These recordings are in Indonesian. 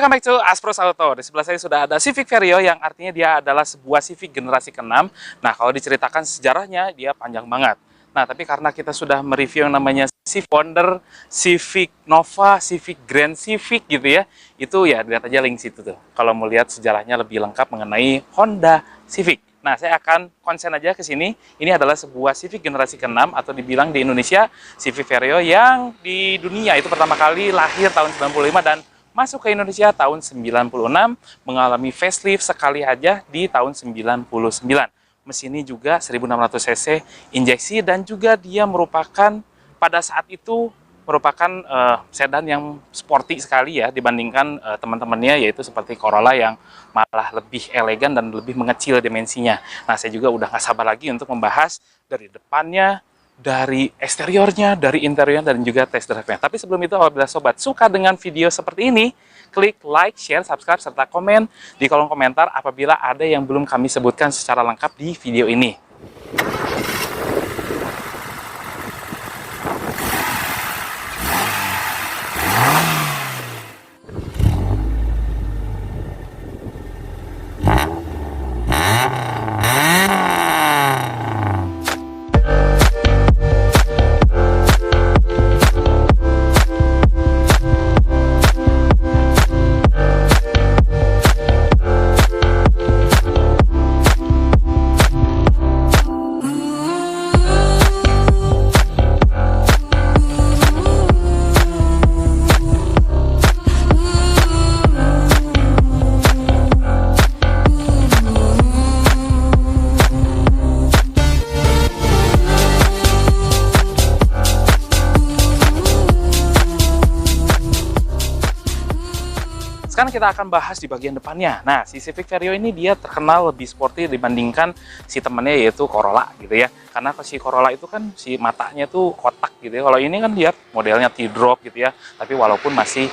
Welcome back to Aspros Auto. Di sebelah saya sudah ada Civic Vario yang artinya dia adalah sebuah Civic generasi ke-6. Nah, kalau diceritakan sejarahnya, dia panjang banget. Nah, tapi karena kita sudah mereview yang namanya Civic Wonder, Civic Nova, Civic Grand Civic gitu ya, itu ya lihat aja link situ tuh. Kalau mau lihat sejarahnya lebih lengkap mengenai Honda Civic. Nah, saya akan konsen aja ke sini. Ini adalah sebuah Civic generasi ke-6 atau dibilang di Indonesia Civic Vario yang di dunia itu pertama kali lahir tahun 95 dan masuk ke Indonesia tahun 96, mengalami facelift sekali aja di tahun 99. Mesinnya juga 1600 cc injeksi dan juga dia merupakan pada saat itu merupakan sedan yang sporty sekali ya dibandingkan teman-temannya, yaitu seperti Corolla yang malah lebih elegan dan lebih mengecil dimensinya. Nah, saya juga udah gak sabar lagi untuk membahas dari depannya, dari eksteriornya, dari interiornya, dan juga test drive-nya. Tapi sebelum itu, apabila sobat suka dengan video seperti ini, klik like, share, subscribe, serta komen di kolom komentar apabila ada yang belum kami sebutkan secara lengkap di video ini. Sekarang kita akan bahas di bagian depannya. Nah, si Civic Vario ini dia terkenal lebih sporty dibandingkan si temennya yaitu Corolla gitu ya. Karena si Corolla itu kan si matanya tuh kotak gitu ya. Kalau ini kan lihat modelnya T-drop gitu ya. Tapi walaupun masih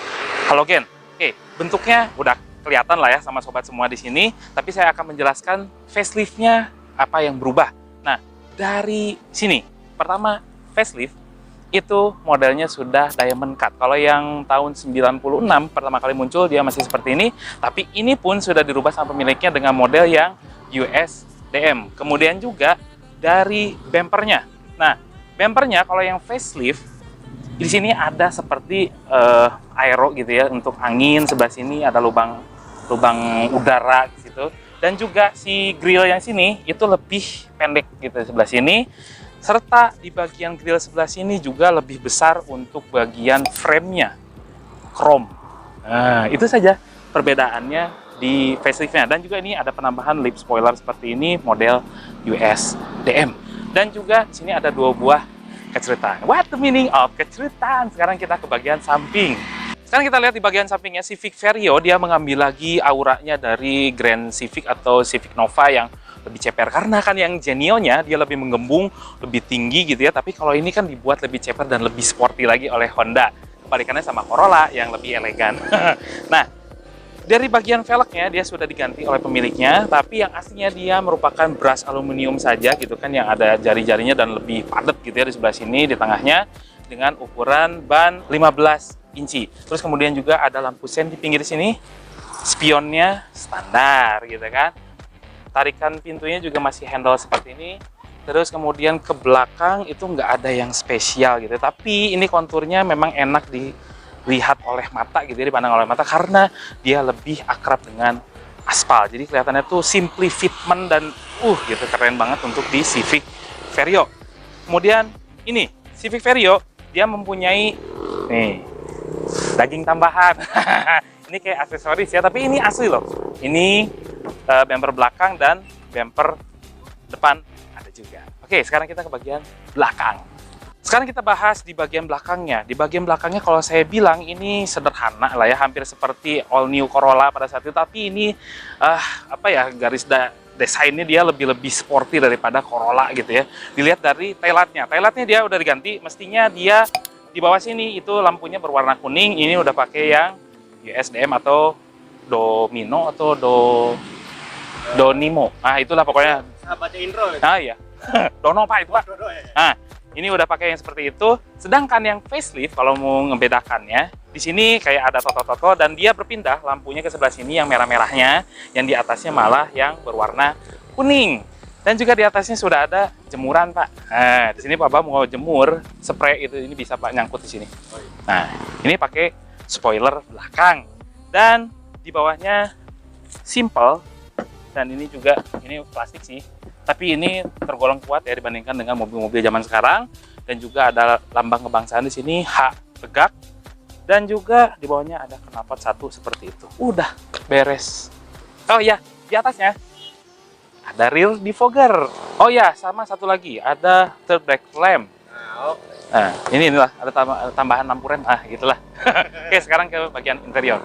halogen. Oke, bentuknya udah kelihatan lah ya sama sobat semua di sini. Tapi saya akan menjelaskan facelift-nya apa yang berubah. Nah, dari sini. Pertama, facelift itu modelnya sudah Diamond Cut. Kalau yang tahun 96 pertama kali muncul dia masih seperti ini, tapi ini pun sudah dirubah sama pemiliknya dengan model yang USDM. Kemudian juga dari bumpernya. Nah, bumpernya kalau yang facelift di sini ada seperti aero gitu ya untuk angin, sebelah sini ada lubang udara gitu. Dan juga si grill yang sini itu lebih pendek gitu sebelah sini. Serta di bagian grill sebelah sini juga lebih besar untuk bagian frame-nya, chrome. Nah, itu saja perbedaannya di facelift-nya. Dan juga ini ada penambahan lip spoiler seperti ini, model USDM. Dan juga di sini ada dua buah keceritaan. What the meaning of keceritaan? Sekarang kita ke bagian samping. Sekarang kita lihat di bagian sampingnya Civic Vario, dia mengambil lagi auranya dari Grand Civic atau Civic Nova yang lebih ceper, karena kan yang Genio-nya dia lebih menggembung, lebih tinggi gitu ya, tapi kalau ini kan dibuat lebih ceper dan lebih sporty lagi oleh Honda, kebalikannya sama Corolla yang lebih elegan. Nah, dari bagian velgnya dia sudah diganti oleh pemiliknya, tapi yang aslinya dia merupakan brush aluminium saja gitu kan, yang ada jari-jarinya dan lebih padat gitu ya di sebelah sini, di tengahnya dengan ukuran ban 15 inci. Terus kemudian juga ada lampu sen di pinggir sini, spionnya standar gitu kan. Tarikan pintunya juga masih handle seperti ini. Terus kemudian ke belakang itu nggak ada yang spesial gitu. Tapi ini konturnya memang enak dilihat oleh mata gitu ya, dipandang oleh mata karena dia lebih akrab dengan aspal. Jadi kelihatannya tuh simply fitment dan gitu keren banget untuk di Civic Vario. Kemudian ini Civic Vario dia mempunyai nih daging tambahan. Ini kayak aksesoris ya, tapi ini asli loh. Ini bumper belakang dan bumper depan ada juga. Oke, sekarang kita ke bagian belakang. Sekarang kita bahas di bagian belakangnya. Di bagian belakangnya kalau saya bilang ini sederhana lah ya, hampir seperti all new Corolla pada saat itu. Tapi ini garis desainnya dia lebih sporty daripada Corolla gitu ya. Dilihat dari taillightnya. Taillightnya dia udah diganti. Mestinya dia di bawah sini itu lampunya berwarna kuning. Ini udah pakai yang USDM atau Domino atau Donimo. Nah, itulah pokoknya. Sahabatnya Indro. Ah iya. Dono Pak itu Pak. Nah, ini udah pakai yang seperti itu. Sedangkan yang facelift kalau mau ngebedakannya, Di sini kayak ada toto-toto dan dia berpindah lampunya ke sebelah sini yang merah-merahnya, yang di atasnya malah yang berwarna kuning. Dan juga di atasnya sudah ada jemuran, Pak. Nah, di sini Pak mau jemur spray itu, ini bisa Pak nyangkut di sini. Nah, ini pakai spoiler belakang. Dan di bawahnya simple, dan ini juga ini plastik sih. Tapi ini tergolong kuat ya dibandingkan dengan mobil-mobil zaman sekarang. Dan juga ada lambang kebangsaan di sini, H tegak. Dan juga di bawahnya ada knalpot satu seperti itu. Udah beres. Oh iya, di atasnya ada rear defogger. Oh ya, sama satu lagi ada third brake lamp. Nah, inilah ada tambahan lampu rem. Gitulah. Oke, sekarang ke bagian interior.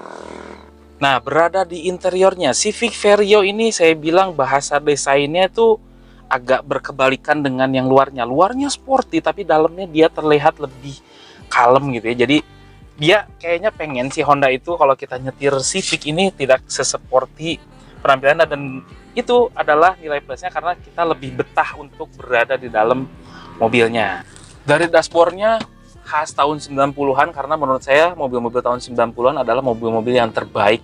Nah, berada di interiornya Civic Vario ini saya bilang bahasa desainnya itu agak berkebalikan dengan yang luarnya. Luarnya sporty tapi dalamnya dia terlihat lebih kalem gitu ya. Jadi dia kayaknya pengen si Honda itu kalau kita nyetir Civic ini tidak seseporty penampilannya, dan itu adalah nilai plusnya karena kita lebih betah untuk berada di dalam mobilnya. Dari dashboardnya khas tahun 90-an karena menurut saya mobil-mobil tahun 90-an adalah mobil-mobil yang terbaik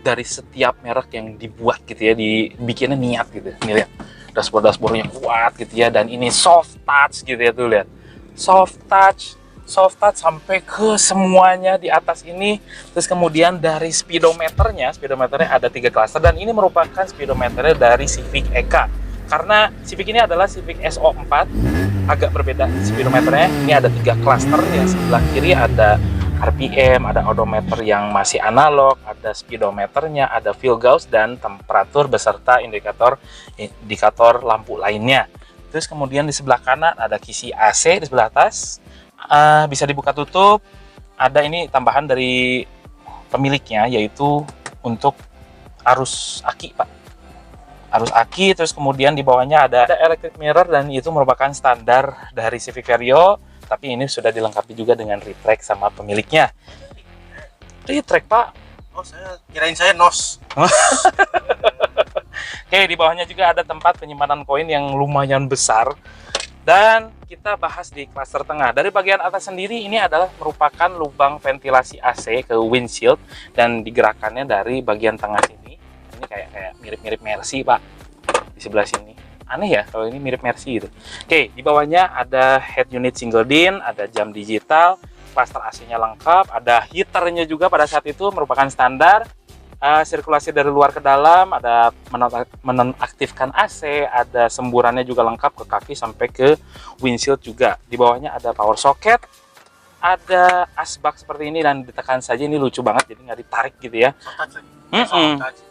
dari setiap merek yang dibuat gitu ya, dibikinnya niat gitu. Ini lihat, dashboardnya kuat gitu ya, dan ini soft touch gitu ya, tuh lihat. Soft touch sampai ke semuanya di atas ini. Terus kemudian dari speedometernya ada 3 klaster, dan ini merupakan speedometernya dari Civic EK. Karena Civic ini adalah Civic SO4, agak berbeda speedometernya. Ini ada 3 klaster, yang sebelah kiri ada RPM, ada odometer yang masih analog, ada speedometernya, ada fuel gauge dan temperatur beserta indikator lampu lainnya. Terus kemudian di sebelah kanan ada kisi AC, di sebelah atas bisa dibuka tutup. Ada ini tambahan dari pemiliknya, yaitu untuk arus aki, Pak. Arus aki. Terus kemudian di bawahnya ada electric mirror, dan itu merupakan standar dari Civic Vario, tapi ini sudah dilengkapi juga dengan retract sama pemiliknya. Retract, Pak. Oh, kirain saya NOS. Oke, di bawahnya juga ada tempat penyimpanan koin yang lumayan besar. Dan kita bahas di klaster tengah. Dari bagian atas sendiri ini adalah merupakan lubang ventilasi AC ke windshield, dan digerakkannya dari bagian tengah sini. Ini kayak mirip-mirip Mercy, Pak. Di sebelah sini. Aneh ya kalau ini mirip Mercy gitu. Oke, di bawahnya ada head unit single din, ada jam digital, klaster AC-nya lengkap, ada heaternya juga pada saat itu merupakan standar. Sirkulasi dari luar ke dalam, ada menonaktifkan AC, ada semburannya juga lengkap ke kaki sampai ke windshield juga. Di bawahnya ada power socket, ada asbak seperti ini, dan ditekan saja ini lucu banget, jadi nggak ditarik gitu ya.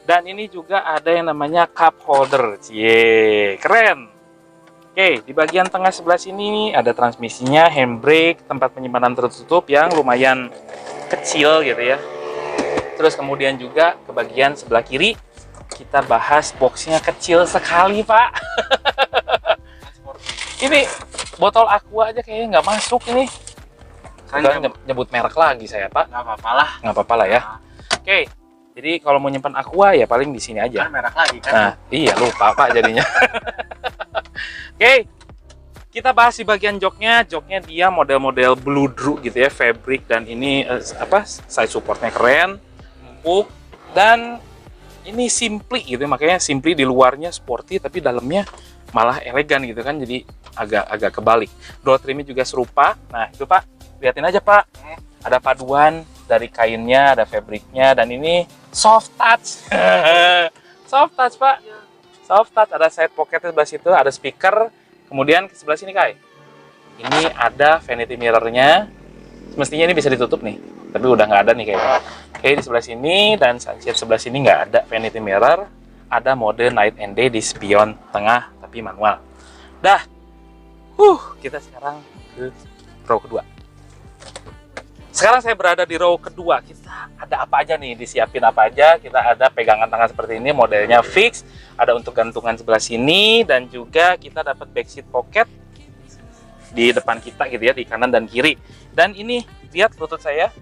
Dan ini juga ada yang namanya cup holder. Keren. Oke, di bagian tengah sebelah sini ada transmisinya, handbrake, tempat penyimpanan tertutup yang lumayan kecil gitu ya. Terus kemudian juga ke bagian sebelah kiri kita bahas, boxnya kecil sekali, Pak. Ini botol aqua aja kayaknya nggak masuk ini. Udah nyebut merek lagi saya, Pak. Nggak apa-apa lah ya. Oke, jadi kalau mau nyimpan aqua ya paling di sini aja. Kan merek lagi kan. Nah, iya lupa, Pak, jadinya. Oke, kita bahas di bagian joknya. Joknya dia model-model bludru gitu ya, fabric, dan ini side supportnya keren. Dan ini simply gitu, makanya simply di luarnya sporty tapi dalamnya malah elegan gitu kan, jadi agak kebalik. Door trimnya juga serupa. Nah itu, Pak, liatin aja, Pak, ada paduan dari kainnya, ada fabriknya, dan ini soft touch. Soft touch, Pak, soft touch. Ada side pocket sebelah situ, ada speaker. Kemudian ke sebelah sini, Kai, ini ada vanity mirrornya. Mestinya ini bisa ditutup nih, tapi udah nggak ada nih kayaknya. Oke, di sebelah sini dan sunshade sebelah sini nggak ada vanity mirror. Ada mode night and day di spion tengah tapi manual. Dah, kita sekarang ke row kedua. Sekarang saya berada di row kedua. Kita ada apa aja nih, disiapin apa aja. Kita ada pegangan tangan seperti ini, modelnya fix. Ada untuk gantungan sebelah sini, dan juga kita dapat backseat pocket di depan kita gitu ya, di kanan dan kiri. Dan ini lihat lutut saya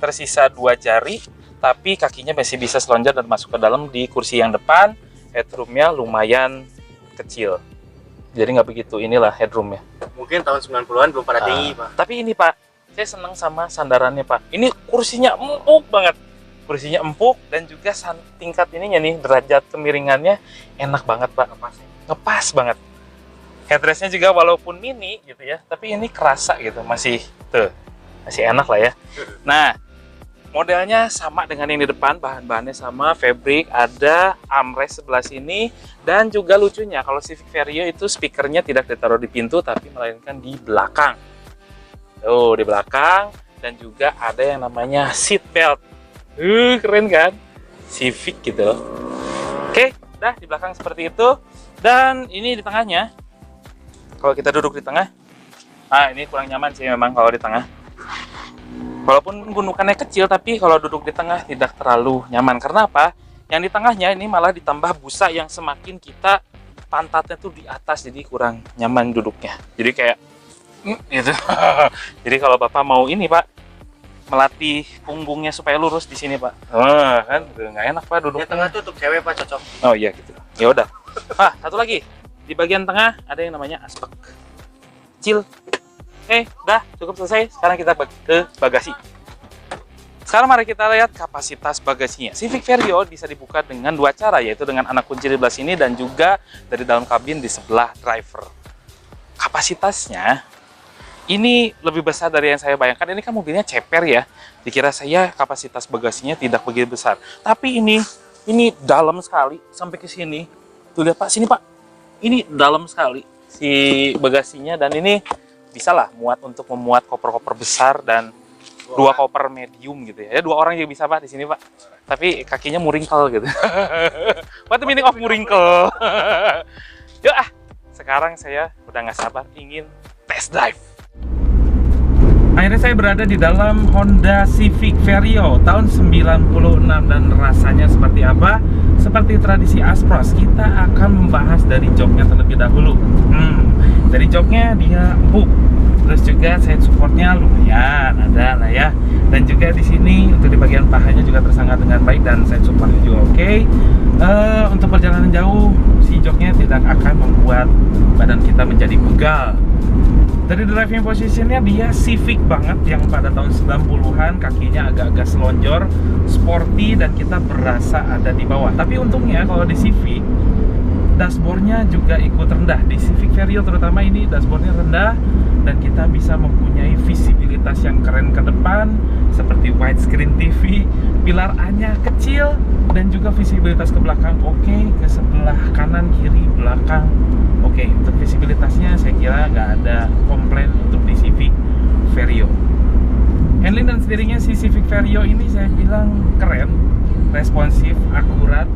tersisa 2 jari, tapi kakinya masih bisa selonjor dan masuk ke dalam di kursi yang depan. Headroomnya lumayan kecil, jadi nggak begitu inilah headroomnya. Mungkin tahun 90-an belum pada tinggi, Pak. Tapi ini, Pak, saya senang sama sandarannya Pak. Ini kursinya empuk banget. Kursinya empuk dan juga tingkat ininya nih, derajat kemiringannya enak banget Pak. Ngepas banget. Headrestnya juga walaupun mini gitu ya, tapi ini kerasa gitu, masih enak lah ya. Nah, modelnya sama dengan yang di depan, bahan-bahannya sama, fabric, ada armrest sebelah sini, dan juga lucunya kalau Civic Vario itu speakernya tidak ditaruh di pintu, tapi melainkan di belakang. Tuh, di belakang, dan juga ada yang namanya seat belt. Keren kan? Civic gitu loh. Oke, dah di belakang seperti itu, dan ini di tengahnya. Kalau kita duduk di tengah, ini kurang nyaman sih memang kalau di tengah. Walaupun gundukannya kecil, tapi kalau duduk di tengah tidak terlalu nyaman. Karena apa? Yang di tengahnya ini malah ditambah busa yang semakin kita pantatnya tuh di atas, jadi kurang nyaman duduknya. Jadi kayak gitu. Jadi kalau Bapak mau ini Pak, melatih punggungnya supaya lurus di sini Pak. Kan nggak enak Pak duduk. Di tengah tuh untuk cewek Pak, cocok. Oh iya gitu. Ya udah. Satu lagi. Di bagian tengah ada yang namanya aspek. Kecil. Udah cukup selesai. Sekarang kita ke bagasi. Sekarang mari kita lihat kapasitas bagasinya. Civic Vario bisa dibuka dengan dua cara, yaitu dengan anak kunci di sebelah sini dan juga dari dalam kabin di sebelah driver. Kapasitasnya ini lebih besar dari yang saya bayangkan. Ini kan mobilnya ceper ya. Dikira saya kapasitas bagasinya tidak begitu besar. Tapi ini dalam sekali sampai ke sini. Tuh lihat Pak, sini Pak. Ini dalam sekali si bagasinya, dan ini bisa lah untuk memuat koper-koper besar dan dua koper medium gitu ya. Dua orang juga bisa Pak di sini Pak. Tapi kakinya muringkel gitu. What the meaning of muringkel? Yuk sekarang saya udah nggak sabar ingin test drive. Akhirnya saya berada di dalam Honda Civic Vario tahun 96, dan rasanya seperti apa? Seperti tradisi Aspros, kita akan membahas dari joknya terlebih dahulu. Dari joknya dia empuk, terus juga side supportnya lumayan ada lah ya, dan juga di sini untuk di bagian pahanya juga tersanggah dengan baik dan side supportnya juga oke. Untuk perjalanan jauh si joknya tidak akan membuat badan kita menjadi pegal. Dari driving positionnya dia Civic banget yang pada tahun 90-an, kakinya agak-agak selonjor, sporty, dan kita berasa ada di bawah. Tapi untungnya kalau di Civic, dashboardnya juga ikut rendah. Di Civic Vario terutama ini dashboardnya rendah, dan kita bisa mempunyai visibilitas yang keren ke depan, seperti widescreen TV, pilar A-nya kecil, dan juga visibilitas ke belakang oke, ke sebelah kanan, kiri, belakang oke. Untuk visibilitasnya saya kira nggak ada komplain untuk di Civic Vario. Handling dan steeringnya si Civic Vario ini saya bilang keren, responsif, akurat.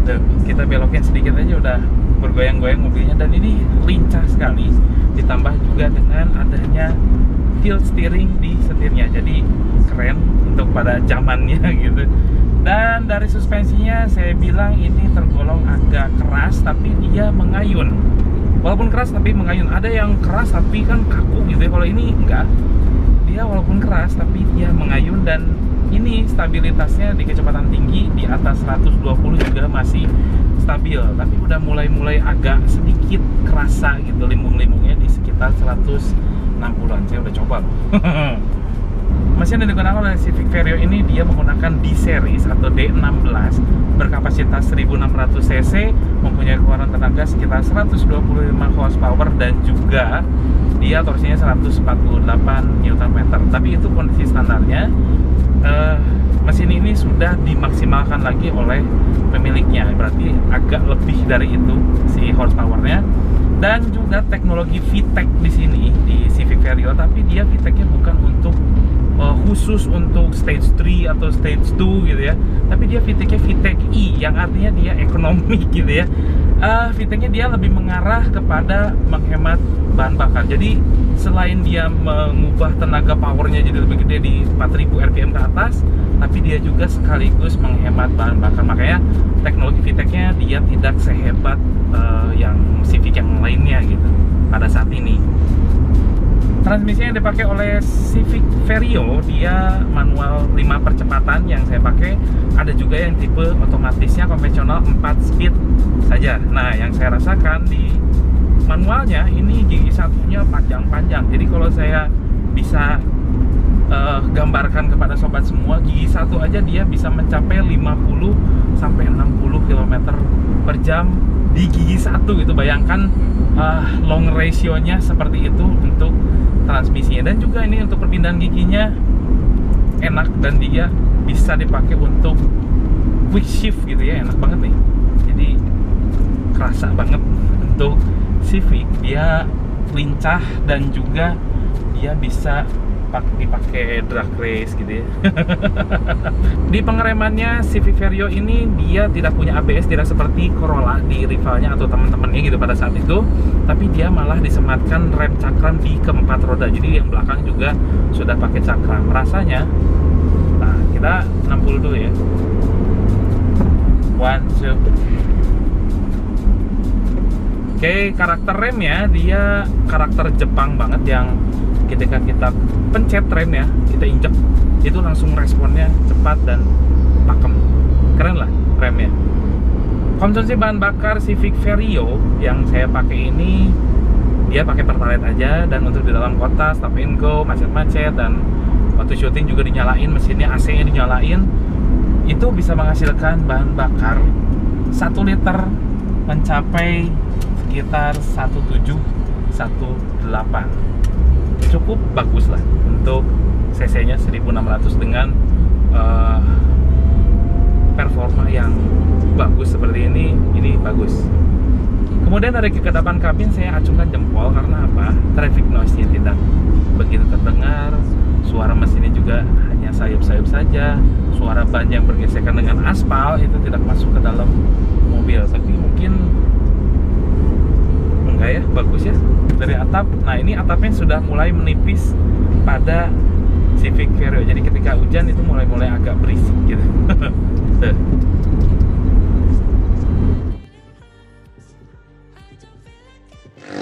Tuh, kita belokin sedikit aja udah bergoyang-goyang mobilnya, dan ini lincah sekali. Ditambah juga dengan adanya tilt steering di setirnya, jadi keren untuk pada zamannya gitu. Dan dari suspensinya saya bilang ini tergolong agak keras, tapi dia mengayun. Walaupun keras tapi mengayun. Ada yang keras tapi kan kaku gitu ya. Kalau ini enggak, dia walaupun keras tapi dia mengayun, dan ini stabilitasnya di kecepatan tinggi di atas 120 juga masih stabil. Tapi udah mulai agak sedikit kerasa gitu limbung-limbungnya di sekitar 160-an. Saya udah coba loh. Mesin yang digunakan oleh Civic Vario ini dia menggunakan D-Series atau D16 berkapasitas 1600 cc, mempunyai keluaran tenaga sekitar 125 horsepower, dan juga dia torsinya 148 Nm. Tapi itu kondisi standarnya. Mesin ini sudah dimaksimalkan lagi oleh pemiliknya, berarti agak lebih dari itu si horsepowernya. Dan juga teknologi VTEC di sini di Civic Vario, tapi dia VTEC-nya bukan untuk khusus untuk stage 3 atau stage 2 gitu ya, tapi dia VTEC-nya VTEC E, yang artinya dia ekonomi gitu ya. VTEC-nya dia lebih mengarah kepada menghemat bahan bakar. Jadi selain dia mengubah tenaga powernya jadi lebih gede di 4000 rpm ke atas, tapi dia juga sekaligus menghemat bahan bakar. Makanya teknologi VTEC-nya dia tidak sehebat yang Civic yang lainnya gitu pada saat ini. Transmisi yang dipakai oleh Civic Vario dia manual 5 percepatan yang saya pakai. Ada juga yang tipe otomatisnya konvensional 4 speed saja. Nah, yang saya rasakan di manualnya ini gigi satunya panjang-panjang. Jadi kalau saya bisa gambarkan kepada sobat semua, gigi satu aja dia bisa mencapai 50 sampai 60 km per jam di gigi satu gitu. Bayangkan long ratio-nya seperti itu untuk transmisinya. Dan juga ini untuk perpindahan giginya enak, dan dia bisa dipakai untuk quick shift gitu ya, enak banget nih. Jadi kerasa banget untuk Civic, dia lincah dan juga dia bisa dipakai drag race gitu ya. Di pengeremannya Civic Vario ini dia tidak punya ABS, tidak seperti Corolla di rivalnya atau teman-temannya gitu pada saat itu, tapi dia malah disematkan rem cakram di keempat roda. Jadi yang belakang juga sudah pakai cakram. Rasanya, nah kita 60 dulu ya. 1, 2. Oke, karakter remnya dia karakter Jepang banget, yang ketika kita pencet rem ya, kita injek, itu langsung responnya cepat dan pakem. Keren lah remnya. Konsumsi bahan bakar Civic Vario yang saya pakai ini, dia pakai pertalite aja, dan untuk di dalam kota stop and go, macet-macet, dan waktu syuting juga dinyalain mesinnya, AC-nya dinyalain, itu bisa menghasilkan bahan bakar 1 liter mencapai sekitar 1718. Cukup bagus lah untuk cc-nya 1600 dengan performa yang bagus seperti ini bagus. Kemudian dari kekedapan kabin saya acungkan jempol, karena apa? Traffic noise-nya tidak begitu terdengar, suara mesinnya juga hanya sayup-sayup saja, suara ban yang bergesekan dengan aspal itu tidak masuk ke dalam mobil. Tapi mungkin enggak ya, bagus ya. Dari atap, nah ini atapnya sudah mulai menipis pada Civic Vario, jadi ketika hujan itu mulai agak berisik gitu.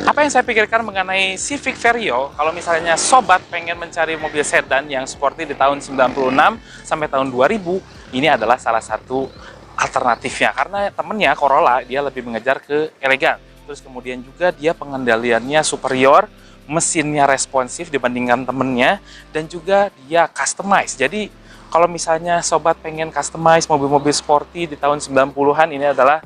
Apa yang saya pikirkan mengenai Civic Vario, kalau misalnya sobat pengen mencari mobil sedan yang sporty di tahun 96 sampai tahun 2000, ini adalah salah satu alternatifnya. Karena temennya Corolla, dia lebih mengejar ke elegan. Terus kemudian juga dia pengendaliannya superior, mesinnya responsif dibandingkan temennya, dan juga dia customize. Jadi kalau misalnya sobat pengen customize mobil-mobil sporty di tahun 90-an, ini adalah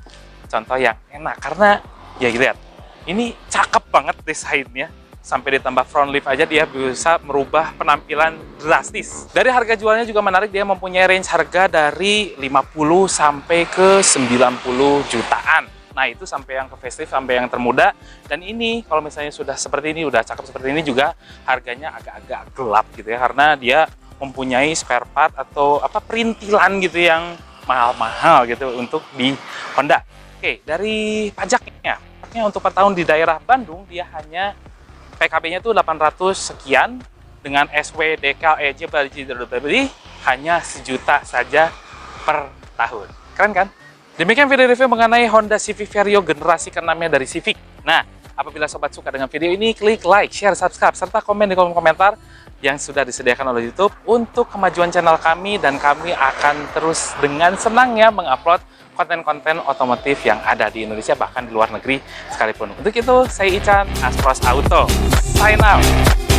contoh yang enak. Karena ya lihat, ini cakep banget desainnya. Sampai ditambah front lift aja dia bisa merubah penampilan drastis. Dari harga jualnya juga menarik, dia mempunyai range harga dari 50 sampai ke 90 jutaan. Nah itu sampai yang ke facelift, sampai yang termuda. Dan ini kalau misalnya sudah seperti ini, udah cakep seperti ini, juga harganya agak-agak gelap gitu ya, karena dia mempunyai spare part atau perintilan gitu yang mahal-mahal gitu untuk di Honda. Oke, dari pajaknya untuk per tahun di daerah Bandung dia hanya PKB-nya tuh 800 sekian, dengan SW, DK, EJ, beli hanya 1 juta saja per tahun. Keren kan? Demikian video review mengenai Honda Civic Vario generasi ke-6-nya dari Civic. Nah, apabila sobat suka dengan video ini, klik like, share, subscribe, serta komen di kolom komentar yang sudah disediakan oleh YouTube untuk kemajuan channel kami, dan kami akan terus dengan senangnya mengupload konten-konten otomotif yang ada di Indonesia, bahkan di luar negeri sekalipun. Untuk itu, saya Ican, Aspros Auto. Sign out!